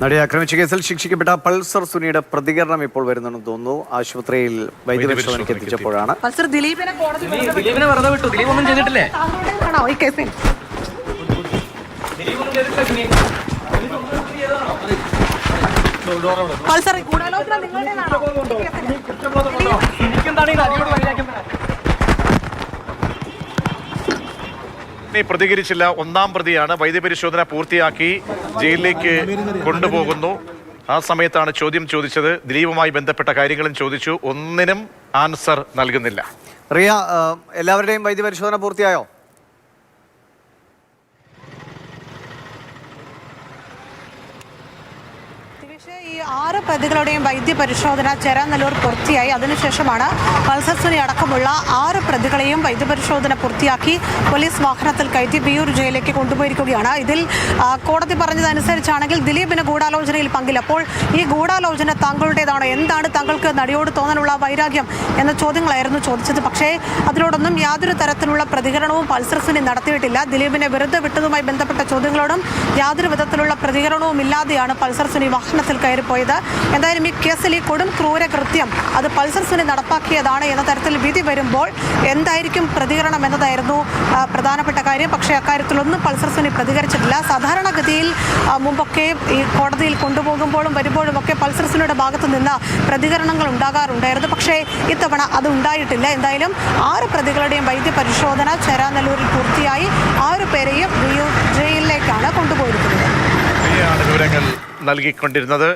നടിയെ ആക്രമിച്ച കേസിൽ ശിക്ഷിക്കപ്പെട്ട പൾസർ സുനിയുടെ പ്രതികരണം ഇപ്പോൾ വരുന്നെന്ന് തോന്നുന്നു. ആശുപത്രിയിൽ വൈദ്യപരിശോധനയ്ക്ക് എത്തിച്ചപ്പോഴാണ്. പൾസർ ദിലീപിനെ വെറുതെ വിട്ടു. ദിലീപ് ഒന്നും ചെയ്തിട്ടില്ലേ? ഈ കേസിൽ പൾസർ ഗൂഢാലോചന നിങ്ങളുടേതാണോ? പ്രതികരിച്ചില്ല. ഒന്നാം പ്രതിയാണ്. വൈദ്യപരിശോധന പൂർത്തിയാക്കി ജയിലിലേക്ക് കൊണ്ടുപോകുന്നു. ആ സമയത്താണ് ചോദ്യം ചോദിച്ചത്. ദിലീപുമായി ബന്ധപ്പെട്ട കാര്യങ്ങളും ചോദിച്ചു. ഒന്നിനും ആൻസർ നൽകുന്നില്ല. റിയ, എല്ലാവരുടെയും വൈദ്യപരിശോധന പൂർത്തിയായോ? ഈ 6 പ്രതികളുടെയും വൈദ്യപരിശോധന ചേരാനല്ലൂർ പൂർത്തിയായി. അതിനുശേഷമാണ് പൾസർ സുനി അടക്കമുള്ള 6 പ്രതികളെയും വൈദ്യപരിശോധന പൂർത്തിയാക്കി പോലീസ് വാഹനത്തിൽ കയറ്റി വിയൂർ ജയിലിലേക്ക് കൊണ്ടുപോയിരിക്കുകയാണ്. ഇതിൽ കോടതി പറഞ്ഞതനുസരിച്ചാണെങ്കിൽ ദിലീപിന് ഗൂഢാലോചനയിൽ പങ്കില്ല. അപ്പോൾ ഈ ഗൂഢാലോചന താങ്കളുടേതാണോ? എന്താണ് താങ്കൾക്ക് നടിയോട് തോന്നാനുള്ള വൈരാഗ്യം എന്ന ചോദ്യങ്ങളായിരുന്നു ചോദിച്ചത്. പക്ഷേ അതിനോടൊന്നും യാതൊരു തരത്തിലുള്ള പ്രതികരണവും പൾസർ സുനി നടത്തിയിട്ടില്ല. ദിലീപിനെ വെറുതെ വിട്ടതുമായി ബന്ധപ്പെട്ട ചോദ്യങ്ങളോടും യാതൊരു വിധത്തിലുള്ള പ്രതികരണവും ഇല്ലാതെയാണ് പൾസർ സുനി വാഹനത്തിൽ കയറിപ്പോയത്. എന്തായാലും ഈ കേസിൽ ഈ കൊടും ക്രൂര കൃത്യം അത് പൾസർ സുനി നടപ്പാക്കിയതാണ് എന്ന തരത്തിൽ വിധി വരുമ്പോൾ എന്തായിരിക്കും പ്രതികരണം എന്നതായിരുന്നു പ്രധാനപ്പെട്ട കാര്യം. പക്ഷേ അക്കാര്യത്തിലൊന്നും പൾസർ സുനി പ്രതികരിച്ചിട്ടില്ല. സാധാരണഗതിയിൽ മുമ്പൊക്കെ ഈ കോടതിയിൽ കൊണ്ടുപോകുമ്പോഴും വരുമ്പോഴും ഒക്കെ പൾസർ സുനിയുടെ ഭാഗത്തു നിന്ന് പ്രതികരണങ്ങൾ ഉണ്ടാകാറുണ്ടായിരുന്നു. പക്ഷേ ഇത്തവണ അത് ഉണ്ടായിട്ടില്ല. എന്തായാലും 6 പ്രതികളുടെയും വൈദ്യപരിശോധന ചേരാനല്ലൂരിൽ പൂർത്തിയായി. 6 പേരെയും വിയൂർ ജയിലിലേക്കാണ് കൊണ്ടുപോയിരിക്കുന്നത്. വിവരങ്ങൾ നൽകിക്കൊണ്ടിരുന്നത്.